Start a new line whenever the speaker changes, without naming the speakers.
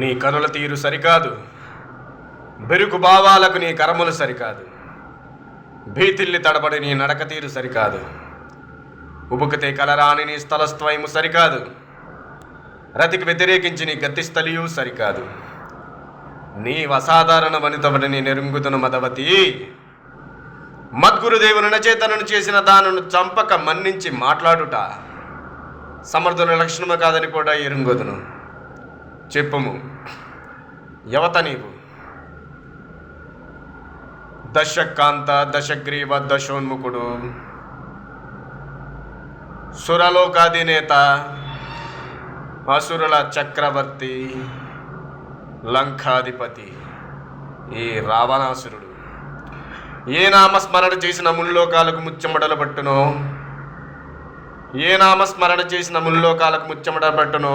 నీ కనుల తీరు సరికాదు, బెరుకు భావాలకు నీ కరములు సరికాదు, భీతిల్లి తడబడి నీ నడక తీరు సరికాదు, ఉబుకితే కలరాని నీ స్థలస్త్వయము సరికాదు, రతికి వ్యతిరేకించి నీ గతిస్థలియు సరికాదు. నీ అసాధారణ వనితవని నీ నెరుంగుతున్న మదవతి, మద్గురుదేవుని నచేతనను చేసిన దానను చంపక మన్నించి మాట్లాడుట సమర్థుల లక్షణము కాదని కూడా ఎరుంగొదును. చెప్పుము, యవత నీవు? దశకాంత దశగ్రీవ దశోన్ముఖుడు, సురలోకాధినేత, అసురుల చక్రవర్తి, లంకాధిపతి ఈ రావణాసురుడు ఏ నామస్మరణ చేసిన ముల్లోకాలకు ముచ్చమడలు పట్టునో, ఏ నామస్మరణ చేసిన ముల్లోకాలకు ముచ్చమడలు పట్టునో